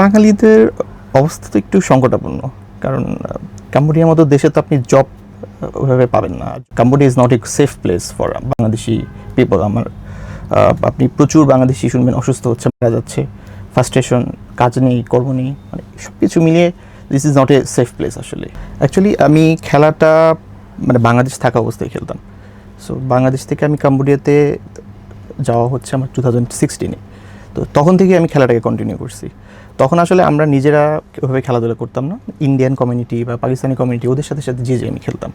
বাঙালিদের অবস্থা তো একটু সংকটাপন্ন, কারণ কাম্বোডিয়ার মতো দেশে তো আপনি জব ওইভাবে পাবেন না। Cambodia is not a safe place for Bangladeshi people. আপনি প্রচুর বাংলাদেশি শুনবেন অসুস্থ হচ্ছে, মারা যাচ্ছে, ফ্রাস্ট্রেশন, কাজ নেই, কর্ম নেই, মানে সব কিছু মিলিয়ে this is not a safe place আসলে। অ্যাকচুয়ালি আমি খেলাটা মানে বাংলাদেশ থাকা অবস্থায় খেলতাম। সো বাংলাদেশ থেকে আমি কাম্বোডিয়াতে যাওয়া হচ্ছে আমার 2016-এ। তো তখন থেকে আমি খেলাটাকে কন্টিনিউ করছি। তখন আসলে আমরা নিজেরা ওইভাবে খেলাধুলা করতাম না, ইন্ডিয়ান কমিউনিটি বা পাকিস্তানি কমিউনিটি ওদের সাথে সাথে যে আমি খেলতাম।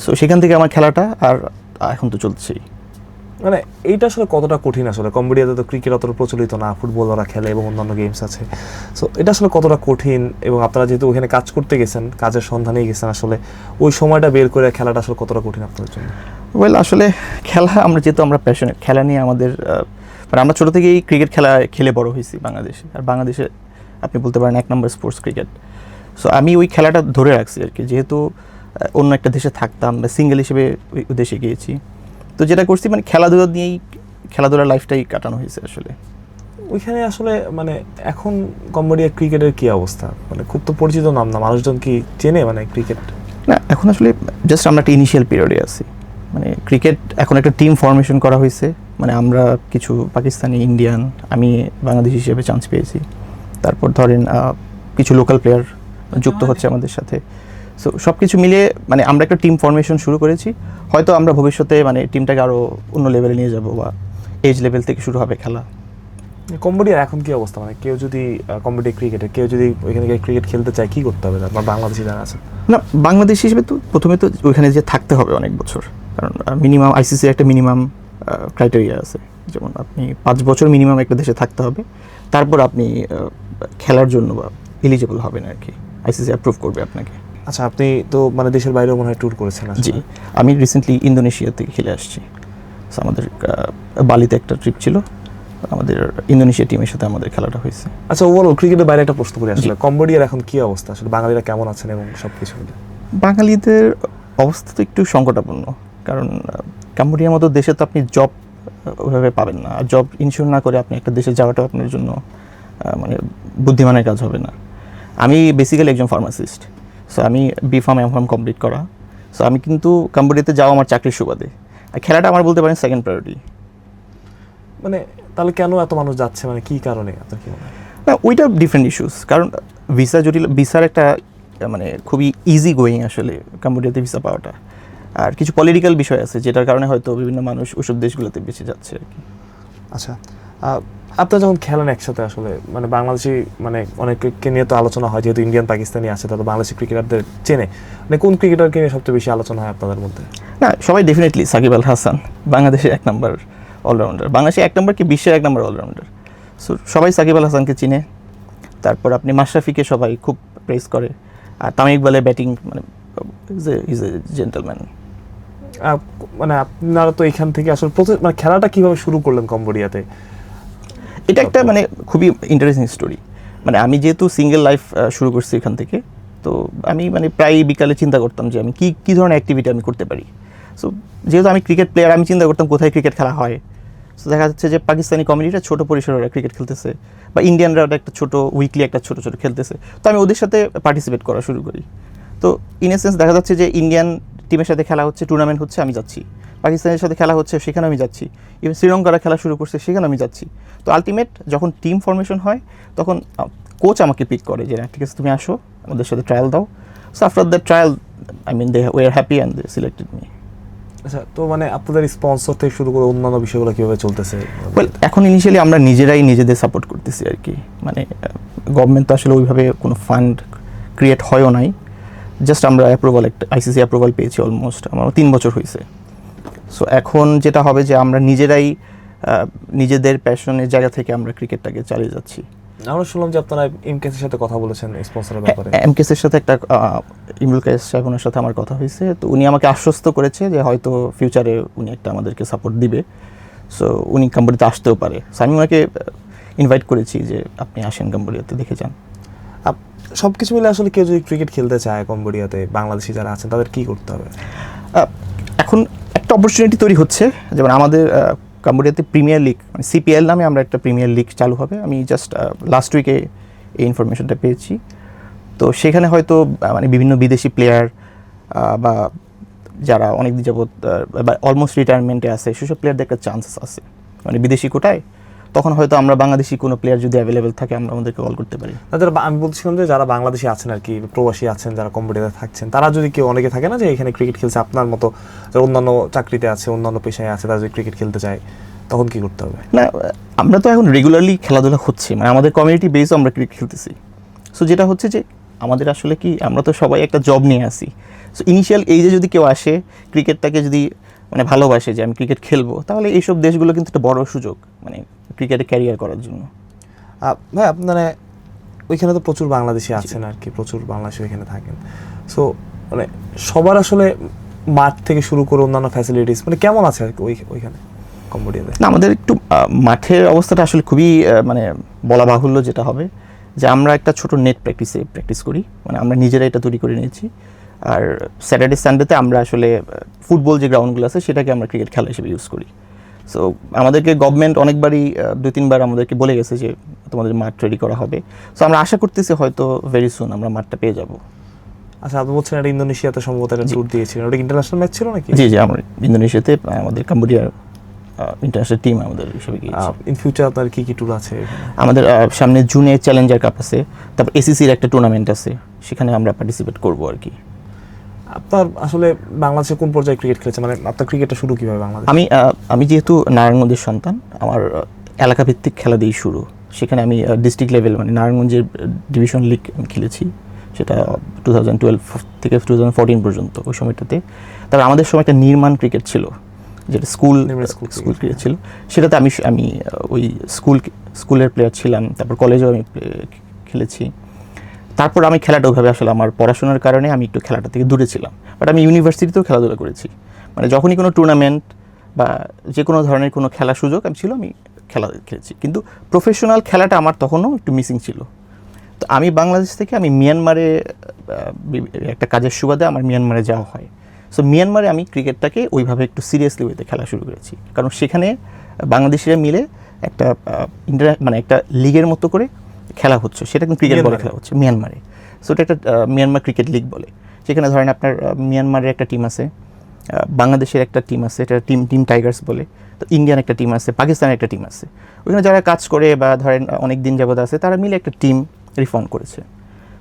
সো সেখান থেকে আমার খেলাটা আর এখন তো চলছেই। মানে এইটা আসলে কতটা কঠিন? আসলে কম্বোডিয়াতে তো ক্রিকেট অতটা প্রচলিত না, ফুটবল ওরা খেলে এবং অন্যান্য গেমস আছে। সো এটা আসলে কতটা কঠিন, এবং আপনারা যেহেতু ওখানে কাজ করতে গেছেন, কাজের সন্ধানেই গেছেন, আসলে ওই সময়টা বের করে খেলাটা আসলে কতটা কঠিন আপনাদের জন্য? ওয়েল, আসলে খেলা যেহেতু আমরা প্যাশনেট, খেলা নিয়ে আমাদের মানে আমরা ছোটো থেকেই ক্রিকেট খেলে বড় হয়েছি বাংলাদেশে। আর বাংলাদেশে আপনি বলতে পারেন 1 নম্বর স্পোর্টস ক্রিকেট। সো আমি ওই খেলাটা ধরে রাখছি আর কি, যেহেতু অন্য একটা দেশে থাকতাম বা সিঙ্গেল হিসেবে ওই দেশে গিয়েছি। তো যেটা করছি মানে খেলাধুলা নিয়েই, খেলাধুলার লাইফটাই কাটানো হয়েছে আসলে ওইখানে। আসলে মানে এখন কম্বোডিয়া ক্রিকেটের কী অবস্থা? মানে খুব তো পরিচিত নাম না, মানুষজন কি চেনে মানে ক্রিকেট? না, এখন আসলে জাস্ট আমরা একটা ইনিশিয়াল পিরিয়ডে আছি। মানে ক্রিকেট এখন একটা টিম ফরমেশন করা হয়েছে, মানে আমরা কিছু পাকিস্তানি, ইন্ডিয়ান, আমি বাংলাদেশ হিসেবে চান্স পেয়েছি। তারপর ধরেন কিছু লোকাল প্লেয়ার যুক্ত হচ্ছে আমাদের সাথে। সো সব কিছু মিলিয়ে মানে আমরা একটা টিম ফরমেশন শুরু করেছি। হয়তো আমরা ভবিষ্যতে মানে টিমটাকে আরও অন্য লেভেলে নিয়ে যাব, বা এজ লেভেল থেকে শুরু হবে খেলা। কম্বোডিয়ার এখন কি অবস্থা? মানে কেউ যদি কম্বোডিয়া ক্রিকেটে কেউ যদি ওইখানে গিয়ে ক্রিকেট খেলতে চায়, কি করতে হবে? বা বাংলাদেশি যারা আছে? না, বাংলাদেশ হিসেবে তো প্রথমে তো ওইখানে যে থাকতে হবে অনেক বছর, কারণ মিনিমাম আইসিসির একটা মিনিমাম ক্রাইটেরিয়া আছে, যেমন আপনি 5 বছর মিনিমাম একটা দেশে থাকতে হবে, তারপর আপনি খেলার জন্য বা এলিজিবল হবেন আর কি, আইসিসি অ্যাপ্রুভ করবে আপনাকে। আচ্ছা, আপনি তো মানে দেশের বাইরেও মনে হয় ট্যুর করেছেন? জি, আমি রিসেন্টলি ইন্দোনেশিয়া থেকে খেলে আসছি। সো আমাদের বালিতে একটা ট্রিপ ছিল, আমাদের ইন্দোনেশিয়া টিমের সাথে আমাদের খেলাটা হয়েছে। আচ্ছা, ওভারঅল ক্রিকেটের বাইরে একটা প্রশ্ন করি, আসলে কম্বোডিয়ার এখন কি অবস্থা? আসলে বাঙালিরা কেমন আছেন এবং সব কিছু মিলে? বাঙালিদের অবস্থা তো একটু সংকটাপন্ন, কারণ কাম্বোডিয়ার মতো দেশে তো আপনি জব ওইভাবে পাবেন না। আর জব ইনশিওর না করে আপনি একটা দেশে যাওয়াটা আপনার জন্য মানে বুদ্ধিমানের কাজ হবে না। আমি বেসিক্যালি একজন ফার্মাসিস্ট। সো আমি B.Pharm M.Pharm কমপ্লিট করা। সো আমি কিন্তু কাম্বোডিয়াতে যাওয়া আমার চাকরির সুবাদে, আর খেলাটা আমার বলতে পারেন সেকেন্ড প্রায়োরিটি। মানে তাহলে কেন এত মানুষ যাচ্ছে, মানে কী কারণে আপনার কি মনে হয়? না, ওইটা ডিফারেন্ট ইস্যুস, কারণ ভিসার একটা মানে খুবই ইজি গোয়িং আসলে কাম্বোডিয়াতে ভিসা পাওয়াটা। আর কিছু পলিটিক্যাল বিষয় আছে যেটার কারণে হয়তো বিভিন্ন মানুষ ওইসব দেশগুলোতে বেঁচে যাচ্ছে আর কি। আচ্ছা, আপনারা যখন খেলেন একসাথে, আসলে মানে বাংলাদেশি মানে অনেককে নিয়ে তো আলোচনা হয়, যেহেতু ইন্ডিয়ান পাকিস্তানি আছে, তারা বাংলাদেশি ক্রিকেটারদের চেনে। মানে কোন ক্রিকেটারকে নিয়ে সবচেয়ে বেশি আলোচনা হয় আপনাদের মধ্যে? না, সবাই ডেফিনেটলি সাকিব আল হাসান, বাংলাদেশের 1 নম্বর অলরাউন্ডার, বাংলাদেশের 1 নম্বর কি বিশ্বের 1 নম্বর অলরাউন্ডার। সো সবাই সাকিব আল হাসানকে চিনে। তারপর আপনি মাশরাফিকে সবাই খুব প্রেস করে। আর তামিম ইকবালের ব্যাটিং মানে ইজ এ জেন্টলম্যান। মানে আপনারা তো এখান থেকে আসলে মানে খেলাটা কিভাবে শুরু করলেন কম্বোডিয়াতে? এটা একটা মানে খুবই ইন্টারেস্টিং স্টোরি। মানে আমি যেহেতু সিঙ্গেল লাইফ শুরু করছি এখান থেকে, তো আমি মানে প্রায় বিকালে চিন্তা করতাম যে আমি কী ধরনের অ্যাক্টিভিটি আমি করতে পারি। সো যেহেতু আমি ক্রিকেট প্লেয়ার, আমি চিন্তা করতাম কোথায় ক্রিকেট খেলা হয়। সো দেখা যাচ্ছে যে পাকিস্তানি কমিউনিটিটা ছোটো পরিসরে ওরা ক্রিকেট খেলতেছে, বা ইন্ডিয়ানরা একটা ছোটো উইকলি একটা ছোটো ছোটো খেলতেছে। তো আমি ওদের সাথে পার্টিসিপেট করা শুরু করি। তো ইন এ সেন্স দেখা যাচ্ছে যে ইন্ডিয়ান টিমের সাথে খেলা হচ্ছে, টুর্নামেন্ট হচ্ছে, আমি যাচ্ছি। পাকিস্তানের সাথে খেলা হচ্ছে, সেখানে আমি যাচ্ছি। ইভেন শ্রীলঙ্কারা খেলা শুরু করছে, সেখানে আমি যাচ্ছি। তো আলটিমেট যখন টিম ফরমেশন হয়, তখন কোচ আমাকে পিক করে যে ঠিক আছে, তুমি আসো, আমাদের সাথে ট্রায়াল দাও। So after the trial they were happy and they selected me. আচ্ছা, তো মানে আপনাদের স্পন্সর থেকে শুরু করে অন্যান্য বিষয়গুলো কীভাবে চলতেছে? ওয়েল, এখন ইনিশিয়ালি আমরা নিজেরাই নিজেদের সাপোর্ট করতেছি আর কি। মানে গভর্নমেন্ট তো আসলে ওইভাবে কোনো ফান্ড ক্রিয়েট হয়ও নাই। জাস্ট আমরা একটা আইসিসি অ্যাপ্রুভাল পেয়েছি, অলমোস্ট আমার 3 বছর হয়েছে। সো এখন যেটা হবে যে আমরা নিজেরাই নিজেদের প্যাশনের জায়গা থেকে আমরা ক্রিকেটটাকে চালিয়ে যাচ্ছি। আমরা শুনলাম যে আপনারা এমকেসের সাথে কথা বলেছেন স্পন্সরের ব্যাপারে। এমকেসের সাথে একটা ইমরুল কায়েস সাহেবের সাথে আমার কথা হয়েছে। তো উনি আমাকে আশ্বস্ত করেছে যে হয়তো ফিউচারে উনি একটা আমাদেরকে সাপোর্ট দিবে। সো উনি কাম্বোডিয়াতে আসতেও পারে। সো আমি ওনাকে ইনভাইট করেছি যে আপনি আসেন কাম্বোডিয়াতে, দেখে যান। সব কিছু মিলে আসলে কেউ যদি ক্রিকেট খেলতে চায় কম্বোডিয়াতে, বাংলাদেশি যারা আছেন তাদের কী করতে হবে? এখন একটা অপরচুনিটি তৈরি হচ্ছে, যেমন আমাদের কাম্বোডিয়াতে প্রিমিয়ার লিগ মানে CPL নামে আমরা একটা প্রিমিয়ার লিগ চালু হবে। আমি জাস্ট লাস্ট উইকে এই ইনফরমেশনটা পেয়েছি। তো সেখানে হয়তো মানে বিভিন্ন বিদেশি প্লেয়ার বা যারা অনেক দিন যাবৎ বা অলমোস্ট রিটায়ারমেন্টে আছে সেসব প্লেয়ারদের একটা চান্সেস আছে মানে বিদেশি কোটায়। তখন হয়তো আমরা বাংলাদেশি কোনো প্লেয়ার যদি অ্যাভেলেবেল থাকে আমরা আমাদেরকে কল করতে পারি। তাদের আমি বলছিলাম যে যারা বাংলাদেশি আছেন আর কি, প্রবাসী আছেন যারা কম্বোডিয়াতে থাকছেন, তারা যদি কেউ, অনেকে থাকে না যে এখানে ক্রিকেট খেলছে আপনার মতো, যে অন্যান্য চাকরিতে আছে, অন্যান্য পেশায় আছে, তারা যদি ক্রিকেট খেলতে চায় তখন কি করতে হবে? না, আমরা তো এখন রেগুলারলি খেলাধুলা হচ্ছে, মানে আমাদের কমিউনিটি বেসও আমরা ক্রিকেট খেলতেছি। সো যেটা হচ্ছে যে আমাদের আসলে কি, আমরা তো সবাই একটা জব নিয়ে আসি। সো ইনিশিয়াল এইজে যদি কেউ আসে ক্রিকেটটাকে যদি মানে ভালোবাসে যে আমি ক্রিকেট খেলবো, তাহলে এইসব দেশগুলো কিন্তু একটা বড় সুযোগ মানে ক্রিকেটে ক্যারিয়ার করার জন্য। ভাই মানে ওইখানে তো প্রচুর বাংলাদেশি আছেন আর কি, প্রচুর বাংলাদেশি ওইখানে থাকেন। সো মানে সবার আসলে মাঠ থেকে শুরু করে অন্যান্য ফ্যাসিলিটিস মানে কেমন আছে আর কি ওইখানে কম্বোডিয়াতে? না, আমাদের একটু মাঠের অবস্থাটা আসলে খুবই মানে বলা বাহুল্য যেটা হবে যে আমরা একটা ছোট নেট প্র্যাকটিস করি, মানে আমরা নিজেরা এটা তৈরি করে নিয়েছি। আর স্যাটারডে সানডেতে আমরা আসলে ফুটবল যে গ্রাউন্ডগুলো আছে সেটাকে আমরা ক্রিকেট খেলা হিসেবে ইউজ করি। সো আমাদেরকে গভর্নমেন্ট অনেকবারই 2-3বার আমাদেরকে বলে গেছে যে তোমাদের মাঠ রেডি করা হবে। সো আমরা আশা করতেছি হয়তো ভেরি সুন আমরা মাঠটা পেয়ে যাব। আচ্ছা, আপনি বলছেন এটা ইন্দোনেশিয়াতে সম্ভবত একটা ট্যুর দিয়েছিলেন, ওটা ইন্টারন্যাশনাল ম্যাচ ছিল নাকি? জি, আমরা ইন্দোনেশিয়াতে আমাদের কম্বোডিয়ার ইন্টারন্যাশনাল টিম আমাদের হিসেবে গিয়েছি। ইন ফিউচার আপনার কি কি ট্যুর আছে এখানে? আমাদের সামনে জুনে চ্যালেঞ্জার কাপ আছে, তারপর এসিসির একটা টুর্নামেন্ট আছে, সেখানে আমরা পার্টিসিপেট করবো আর কি। আপনার আসলে বাংলাদেশে কোন পর্যায়ে ক্রিকেট খেলেছে, মানে আপনার ক্রিকেটটা শুরু কীভাবে বাংলাদেশে? আমি যেহেতু নারায়ণগঞ্জের সন্তান, আমার এলাকাভিত্তিক খেলা দিয়েই শুরু। সেখানে আমি ডিস্ট্রিক্ট লেভেল মানে নারায়ণগঞ্জের ডিভিশন লিগ খেলেছি, সেটা 2012 থেকে 2014 পর্যন্ত ওই সময়টাতে। তারপর আমাদের সময় একটা নির্মাণ ক্রিকেট ছিল, যেটা স্কুল ক্রিকেট ছিল, সেটাতে আমি ওই স্কুলের প্লেয়ার ছিলাম। তারপর কলেজেও আমি খেলেছি। তারপর আমি খেলাটা ওইভাবে আসলে আমার পড়াশোনার কারণে আমি একটু খেলাটা থেকে দূরে ছিলাম, বাট আমি ইউনিভার্সিটিতেও খেলাধুলা করেছি। মানে যখনই কোনো টুর্নামেন্ট বা যে কোনো ধরনের কোনো খেলার সুযোগ আমি খেলা খেলেছি, কিন্তু প্রফেশনাল খেলাটা আমার তখনও একটু মিসিং ছিল। তো আমি বাংলাদেশ থেকে আমি মিয়ানমারে একটা কাজের সুবাদে আমার মিয়ানমারে যাওয়া হয়। সো মিয়ানমারে আমি ক্রিকেটটাকে ওইভাবে একটু সিরিয়াসলি ওইতে খেলা শুরু করেছি, কারণ সেখানে বাংলাদেশিরা মিলে একটা মানে একটা লিগের মতো করে খেলা হচ্ছে, সেটা কিন্তু ক্রিকেট বলে খেলা হচ্ছে মিয়ানমারে। সো এটা একটা মিয়ানমার ক্রিকেট লিগ বলে। সেখানে ধরেন আপনার মিয়ানমারের একটা টিম আছে, বাংলাদেশের একটা টিম আছে, এটা টিম টাইগার্স বলে, তো ইন্ডিয়ান একটা টিম আছে, পাকিস্তানের একটা টিম আছে। ওইখানে যারা কাজ করে বা ধরেন অনেক দিন যাবত আছে তারা মিলে একটা টিম রিফর্ম করেছে।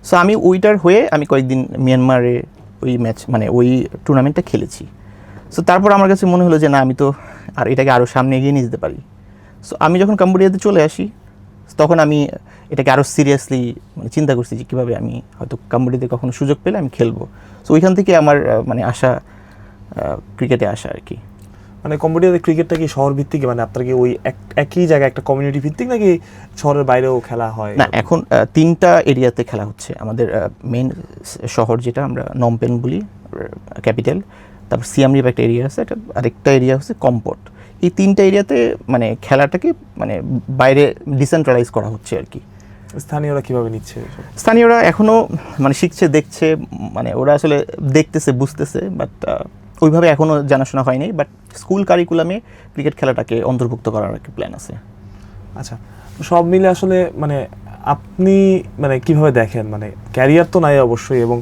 সো আমি ওইটার হয়ে আমি কয়েকদিন মিয়ানমারে ওই ম্যাচ মানে ওই টুর্নামেন্টটা খেলেছি। সো তারপর আমার কাছে মনে হলো যে না, আমি তো আর এটাকে আরও সামনে এগিয়ে নিয়ে যেতে পারি। সো আমি যখন কম্বোডিয়াতে চলে আসি তখন আমি এটাকে আরও সিরিয়াসলি মানে চিন্তা করছি যে কীভাবে আমি হয়তো কম্বোডিয়াতে কখনো সুযোগ পেলে আমি খেলবো। সো ওইখান থেকে আমার মানে ক্রিকেটে আসা আর কি। মানে কম্বোডিয়াতে ক্রিকেটটা কি শহর ভিত্তিক, মানে আপনার কি ওই একই জায়গায় একটা কমিউনিটি ভিত্তিক নাকি শহরের বাইরেও খেলা হয়? না, এখন 3টা এরিয়াতে খেলা হচ্ছে। আমাদের মেইন শহর যেটা আমরা নমপেন বলি, ক্যাপিটাল, তারপর সিয়াম রিপ একটা এরিয়া আছে, আরেকটা এরিয়া হচ্ছে কম্পট। এই 3টা এরিয়াতে মানে খেলাটাকে মানে বাইরে ডিসেন্ট্রালাইজ করা হচ্ছে আর কি। স্থানীয়রা কীভাবে নিচ্ছে? স্থানীয়রা এখনও মানে শিখছে, দেখছে, মানে ওরা আসলে দেখতেছে, বুঝতেছে, বাট ওইভাবে এখনও জানাশোনা হয়নি। বাট স্কুল কারিকুলামে ক্রিকেট খেলাটাকে অন্তর্ভুক্ত করার একটা প্ল্যান আছে। আচ্ছা, সব মিলে আসলে মানে আপনি মানে কীভাবে দেখেন, মানে ক্যারিয়ার তো নাই অবশ্যই, এবং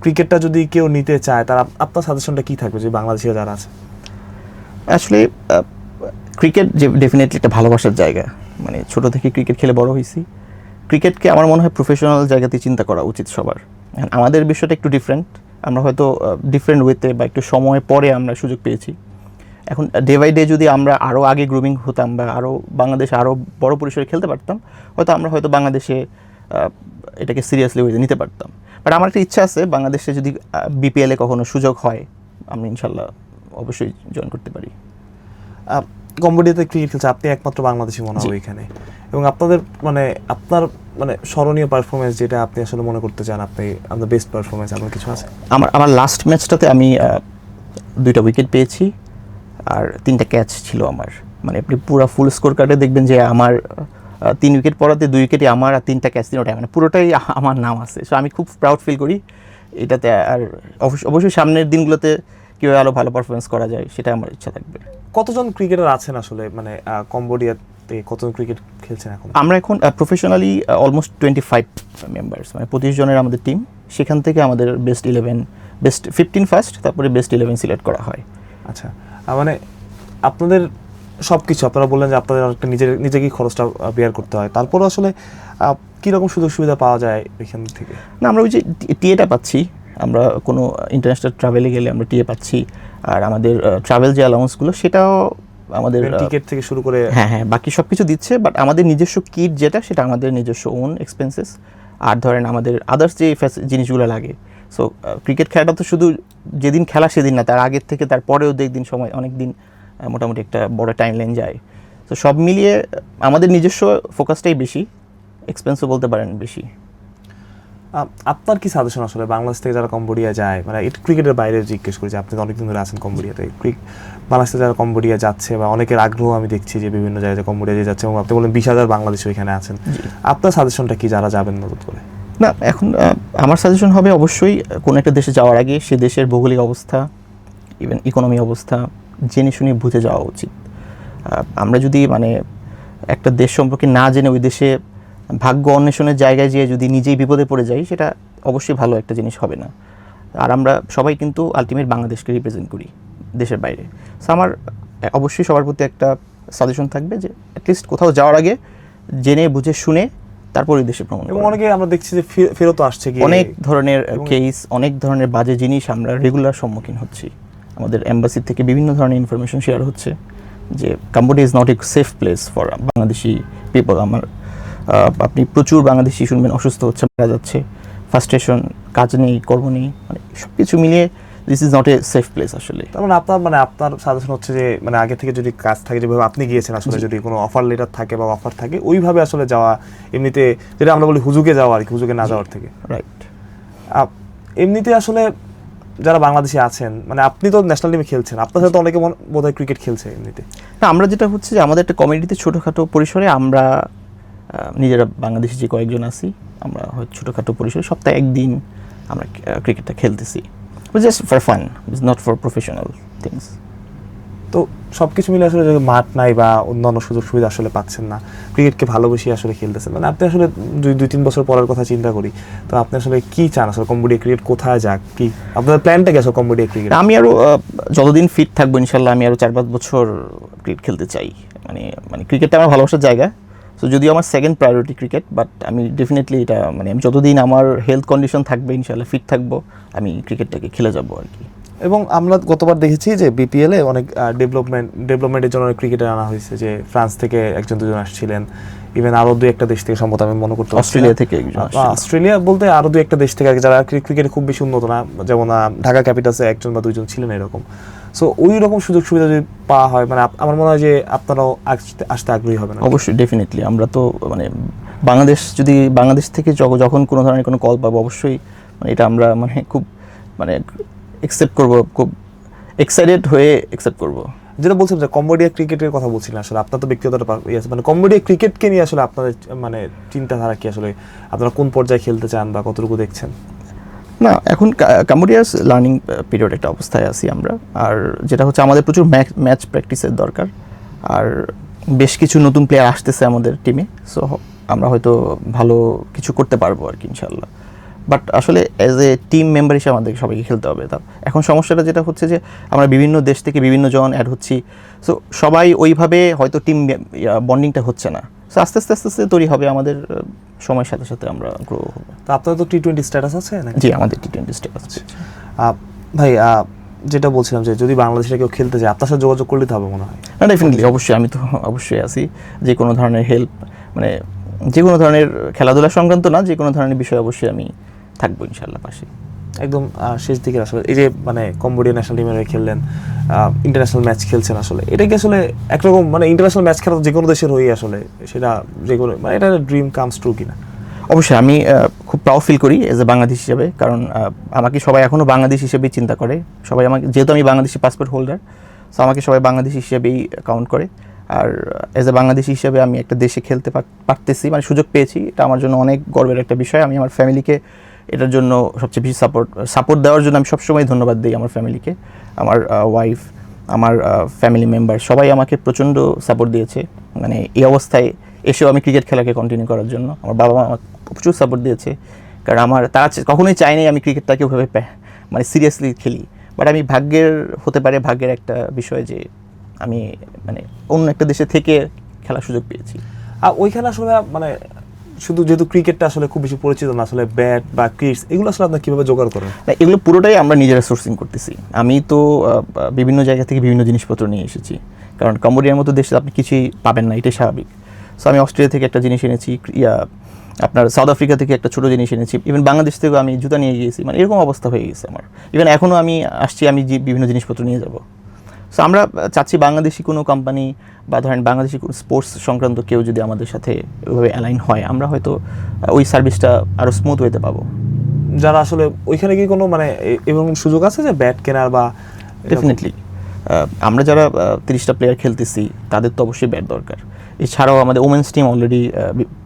ক্রিকেটটা যদি কেউ নিতে চায় তারা আপনার সাজেশনটা কী থাকবে যে বাংলাদেশিরা যারা আছে? আসলে ক্রিকেট যে ডেফিনেটলি একটা ভালোবাসার জায়গা, মানে ছোটো থেকে ক্রিকেট খেলে বড় হয়েছি। ক্রিকেটকে আমার মনে হয় প্রফেশনাল জায়গাতে চিন্তা করা উচিত সবার। আমাদের বিষয়টা একটু ডিফারেন্ট, আমরা হয়তো ডিফারেন্ট ওয়েতে বা একটু সময় পরে আমরা সুযোগ পেয়েছি। এখন ডে বাই ডে যদি আমরা আরও আগে গ্রুমিং হতাম বা আরও বাংলাদেশে আরও বড় পরিসরে খেলতে পারতাম, আমরা হয়তো বাংলাদেশে এটাকে সিরিয়াসলি ওয়েতে নিতে পারতাম। বাট আমার একটা ইচ্ছা আছে, বাংলাদেশে যদি বিপিএলে কখনো সুযোগ হয় আমি ইনশাল্লাহ অবশ্যই জয়েন করতে পারি। কম্বোডিয়াতে ক্রিকেট খেলছে, আপনি একমাত্র বাংলাদেশি মনে হয় এখানে, এবং আপনার মানে স্মরণীয় পারফরমেন্স যেটা আপনি আসলে মনে করতে চান, আপনার বেস্ট পারফরমেন্স আপনার কিছু আছে? আমার লাস্ট ম্যাচটাতে আমি 2টা উইকেট পেয়েছি আর 3টা ক্যাচ ছিল আমার। মানে আপনি পুরো ফুল স্কোর কার্ডে দেখবেন যে আমার 3 উইকেট পড়াতে 2 উইকেটই আমার আর 3টা ক্যাচ 3টাই মানে পুরোটাই আমার নাম আছে। সো আমি খুব প্রাউড ফিল করি এটাতে। আর অবশ্যই সামনের দিনগুলোতে কীভাবে আরও ভালো পারফরমেন্স করা যায় সেটা আমার ইচ্ছা থাকবে। কতজন ক্রিকেটার আছেন আসলে মানে কম্বোডিয়াতে থেকে কতজন ক্রিকেট খেলছেন এখন? আমরা এখন প্রফেশনালি অলমোস্ট 25 মেম্বার্স, মানে 25 জনের আমাদের টিম। সেখান থেকে আমাদের বেস্ট 15 ফার্স্ট, তারপরে বেস্ট 11 সিলেক্ট করা হয়। আচ্ছা, মানে আপনাদের সব কিছু আপনারা বললেন যে আপনাদের একটা নিজেকেই খরচটা বেয়ার করতে হয়, তারপরও আসলে কীরকম সুযোগ সুবিধা পাওয়া যায় এখান থেকে? না, আমরা ওই যে টিএটা পাচ্ছি, আমরা কোনো ইন্টারন্যাশনাল ট্রাভেলে গেলে আমরা টিএ পাচ্ছি। আর আমাদের ট্রাভেল যে অ্যালাউন্সগুলো সেটাও আমাদের টিকিট থেকে শুরু করে হ্যাঁ বাকি সব কিছু দিচ্ছে। বাট আমাদের নিজস্ব কিট যেটা, সেটা আমাদের নিজস্ব ওন এক্সপেন্সেস। আর ধরেন আমাদের আদার্স যে জিনিসগুলো লাগে, সো ক্রিকেট খেলাটা তো শুধু যেদিন খেলা সেদিন না, তার আগের থেকে তার পরেও দেখদিন সময় অনেক দিন, মোটামুটি একটা বড় টাইম লাইন যায়। তো সব মিলিয়ে আমাদের নিজস্ব ফোকাসটাই বেশি, এক্সপেন্সও বলতে পারেন বেশি। আপনার কি সাজেশন আসলে বাংলাদেশ থেকে যারা কম্বোডিয়া যায়, মানে এটা ক্রিকেটের বাইরে জিজ্ঞেস করি যে আপনি তো অনেকদিন ধরে আছেন কম্বোডিয়াতে, বাংলাদেশ থেকে যারা কম্বোডিয়া যাচ্ছে বা অনেকের আগ্রহ আমি দেখছি যে বিভিন্ন জায়গায় কম্বোডিয়া যাচ্ছে, এবং আপনি বলেন 20,000 বাংলাদেশি ওইখানে আছেন, আপনার সাজেশনটা কি যারা যাবেন নতুন করে? না, এখন আমার সাজেশন হবে অবশ্যই কোনো একটা দেশে যাওয়ার আগে সে দেশের ভৌগোলিক অবস্থা, ইভেন ইকোনমি অবস্থা জেনে শুনে বুঝে যাওয়া উচিত। আমরা যদি মানে একটা দেশ সম্পর্কে না জেনে ওই দেশে ভাগ্য অন্বেষণের জায়গায় যেয়ে যদি নিজেই বিপদে পড়ে যাই, সেটা অবশ্যই ভালো একটা জিনিস হবে না। আর আমরা সবাই কিন্তু আলটিমেট বাংলাদেশকে রিপ্রেজেন্ট করি দেশের বাইরে। সো আমার অবশ্যই সবার প্রতি একটা সাজেশন থাকবে যে অ্যাটলিস্ট কোথাও যাওয়ার আগে জেনে বুঝে শুনে তারপর ওই দেশে ভ্রমণ। এবং অনেকে আমরা দেখছি যে ফেরত আসছে, অনেক ধরনের কেস, অনেক ধরনের বাজে জিনিস আমরা রেগুলার সম্মুখীন হচ্ছি। আমাদের এম্বাসি থেকে বিভিন্ন ধরনের ইনফরমেশন শেয়ার হচ্ছে যে Cambodia is not a safe place for Bangladeshi people. আপনি প্রচুর বাংলাদেশি শুনবেন অসুস্থ হচ্ছে, মারা যাচ্ছে, ফ্রাস্ট্রেশন, কাজ নেই, কর্ম নেই, মানে সব কিছু মিলিয়ে this is not a safe place আসলে। তার মানে আপনার সাজেশন হচ্ছে যে মানে আগে থেকে যদি কাজ থাকে, যেভাবে আপনি গিয়েছেন আসলে, যদি কোনো অফার লেটার থাকে বা অফার থাকে, ওইভাবে আসলে যাওয়া, এমনিতে যেটা আমরা বলি হুজুগে যাওয়া আর কি, হুজুগে না যাওয়ার থেকে। রাইট। এমনিতে আসলে যারা বাংলাদেশি আছেন, মানে আপনি তো ন্যাশনাল টিমে খেলছেন, আপনার সাথে অনেকে বোধহয় ক্রিকেট খেলছে এমনিতে। না, আমরা যেটা হচ্ছে যে আমাদের একটা কমিউনিটিতে ছোটোখাটো পরিসরে আমরা নিজেরা বাংলাদেশি যে কয়েকজন আছি, আমরা হয়তো ছোটোখাটো পরিসরে সপ্তাহে একদিন আমরা ক্রিকেটটা খেলতেছি, just for fun, it's not for professional things. তো সব কিছু মিলে আসলে যদি মাঠ নাই বা অন্যান্য সুযোগ সুবিধা আসলে পাচ্ছেন না, ক্রিকেটকে ভালোবেসে আসলে খেলতেছেন, মানে আপনি আসলে 2-3 বছর পরের কথা চিন্তা করি, তো আপনি আসলে কি চান আসলে কম্বোডিয়া ক্রিকেট কোথায় যাক, কি আপনাদের প্ল্যানটা কি আসলে কম্বোডিয়া ক্রিকেট? আমি আরও যতদিন ফিট থাকবো ইনশাল্লাহ আমি আরও 4-5 বছর ক্রিকেট খেলতে চাই। মানে ক্রিকেটটা আমার ভালোবাসার জায়গা। সো যদিও আমার সেকেন্ড প্রায়োরিটি ক্রিকেট, বাট আমি ডেফিনেটলি এটা মানে আমি যতদিন আমার হেলথ কন্ডিশন থাকবে, ইনশাল্লাহ ফিট থাকবো, আমি ক্রিকেটটাকে খেলে যাবো আর কি। এবং আমরা গতবার দেখেছি যে বিপিএলে অনেক ডেভেলপমেন্টের জন্য ক্রিকেটার আনা হয়েছে, যে ফ্রান্স থেকে 1-2 জন আসছিলেন, ইভেন আরও 2-1টা দেশ থেকে সম্ভবত আমি মনে করতে অস্ট্রেলিয়া থেকে একজন, অস্ট্রেলিয়া বলতে আরও 2-1টা দেশ থেকে যারা ক্রিকেটে খুব বেশি উন্নত না, যেমন ঢাকা ক্যাপিটালসে 1 বা 2 জন ছিলেন এরকম। সো ওই রকম সুযোগ সুবিধা যদি পাওয়া হয়, মানে আমার মনে হয় যে আপনারাও আসতে আগ্রহী হবেন। অবশ্যই, ডেফিনেটলি। আমরা তো মানে বাংলাদেশ থেকে যখন কোনো ধরনের কোনো কল পাবো, অবশ্যই মানে এটা আমরা মানে খুব মানে অ্যাকসেপ্ট করবো, খুব এক্সাইটেড হয়ে অ্যাকসেপ্ট করবো। যেটা বলছিলাম যে কম্বোডিয়া ক্রিকেটের কথা বলছিলেন, আসলে আপনার তো ব্যক্তিগত মানে কম্বোডিয়া ক্রিকেটকে নিয়ে আসলে আপনাদের মানে চিন্তাধারা কি, আসলে আপনারা কোন পর্যায়ে খেলতে চান বা কতটুকু দেখছেন? না, এখন কাম্বোডিয়াস লার্নিং পিরিয়ড একটা অবস্থায় আছি আমরা। আর যেটা হচ্ছে আমাদের প্রচুর ম্যাচ প্র্যাকটিসের দরকার, আর বেশ কিছু নতুন প্লেয়ার আসতেছে আমাদের টিমে। সো আমরা হয়তো ভালো কিছু করতে পারবো আর কি ইনশাল্লাহ। বাট আসলে অ্যাজ এ টিম মেম্বার হিসেবে আমাদের সবাইকে খেলতে হবে। তা এখন সমস্যাটা যেটা হচ্ছে যে আমরা বিভিন্ন দেশ থেকে বিভিন্ন জন অ্যাড হচ্ছি, সো সবাই ওইভাবে হয়তো টিম বন্ডিংটা হচ্ছে না। সো আস্তে আস্তে তৈরি হবে, আমাদের সময়ের সাথে সাথে আমরা গ্রো হবো। তো আপনাদের তো টি20 স্ট্যাটাস আছে নাকি? জি, আমাদের টি20 স্ট্যাটাস আছে। ভাই, যেটা বলছিলাম যে যদি বাংলাদেশে কেউ খেলতে যায়, আপনার সাথে যোগাযোগ করলে তো হবে মনে হয়। না, ডেফিনেটলি, অবশ্যই। আমি তো অবশ্যই আছি, যে কোনো ধরনের হেল্প, মানে যে কোনো ধরনের খেলাধুলা সংক্রান্ত না, যে কোনো ধরনের বিষয় অবশ্যই আমি থাকবো ইনশাল্লাহ পাশে। একদম শেষ দিকে আসলে এই যে মানে কম্বোডিয়া ন্যাশনাল টিমের হয়ে খেললেন, ইন্টারন্যাশনাল ম্যাচ খেলছেন, আসলে এটা কি আসলে একরকম মানে ইন্টারন্যাশনাল ম্যাচ খেলা যে কোনো দেশের হয়েই আসলে সেটা যে কোনো মানে এটা ড্রিম কামস ট্রু কিনা? অবশ্যই আমি খুব প্রাউড ফিল করি এজ এ বাংলাদেশ হিসেবে, কারণ আমাকে সবাই এখনও বাংলাদেশ হিসেবেই চিন্তা করে। সবাই আমাকে, যেহেতু আমি বাংলাদেশি পাসপোর্ট হোল্ডার, সো আমাকে সবাই বাংলাদেশি হিসেবেই কাউন্ট করে। আর এজ এ বাংলাদেশি হিসেবে আমি একটা দেশে খেলতে পারতেছি, মানে সুযোগ পেয়েছি, এটা আমার জন্য অনেক গর্বের একটা বিষয়। আমি আমার ফ্যামিলিকে এটার জন্য সবচেয়ে বেশি সাপোর্ট দেওয়ার জন্য আমি সবসময় ধন্যবাদ দিই আমার ফ্যামিলিকে, আমার ওয়াইফ, আমার ফ্যামিলি মেম্বার সবাই আমাকে প্রচণ্ড সাপোর্ট দিয়েছে, মানে এই অবস্থায় এসেও আমি ক্রিকেট খেলাকে কন্টিনিউ করার জন্য। আমার বাবা মা আমাকে প্রচুর সাপোর্ট দিয়েছে, কারণ তারা কখনোই চায়নি আমি ক্রিকেটটাকে ওইভাবে মানে সিরিয়াসলি খেলি। বাট আমি হতে পারে ভাগ্যের একটা বিষয় যে আমি মানে অন্য একটা দেশে থেকে খেলার সুযোগ পেয়েছি। আর ওইখানে আসলে মানে শুধু যেহেতু ক্রিকেটটা আসলে খুব বেশি পরিচিত না, আসলে ব্যাট বা কিটস এগুলো আসলে আপনারা কীভাবে জোগাড় করেন? না, এগুলো পুরোটাই আমরা নিজেরা সোর্সিং করতেছি। আমি তো বিভিন্ন জায়গা থেকে বিভিন্ন জিনিসপত্র নিয়ে এসেছি, কারণ কম্বোডিয়ার মতো দেশে আপনি কিছুই পাবেন না, এটাই স্বাভাবিক। সো আমি অস্ট্রেলিয়া থেকে একটা জিনিস এনেছি, আপনার সাউথ আফ্রিকা থেকে একটা ছোটো জিনিস এনেছি, ইভেন বাংলাদেশ থেকেও আমি জুতা নিয়ে গিয়েছি। মানে এরকম অবস্থা হয়ে গেছে আমার। ইভেন এখনও আমি আসছি, আমি বিভিন্ন জিনিসপত্র নিয়ে যাব। সো আমরা চাচ্ছি বাংলাদেশি কোনো কোম্পানি বা ধরেন বাংলাদেশি কোনো স্পোর্টস সংক্রান্ত কেউ যদি আমাদের সাথে ওইভাবে অ্যালাইন হয়, আমরা হয়তো ওই সার্ভিসটা আরও স্মুথ হইতে পাবো। যারা আসলে ওইখানে কি কোনো মানে এবং সুযোগ আছে যে ব্যাট কেনার বা? ডেফিনেটলি আমরা যারা 30টা প্লেয়ার খেলতেছি তাদের তো অবশ্যই ব্যাট দরকার। এছাড়াও আমাদের ওমেন্স টিম অলরেডি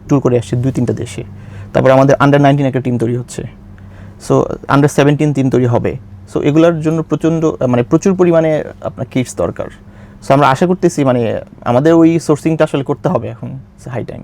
ট্যুর করে আসছে 2-3টা দেশে। তারপর আমাদের আন্ডার-19 একটা টিম তৈরি হচ্ছে, সো আন্ডার-17 টিম তৈরি হবে। সো এগুলোর জন্য প্রচুর পরিমাণে আপনার কিটস দরকার। সো আমরা আশা করতেছি মানে আমাদের ওই সোর্সিংটা আসলে করতে হবে এখন, হাই টাইম।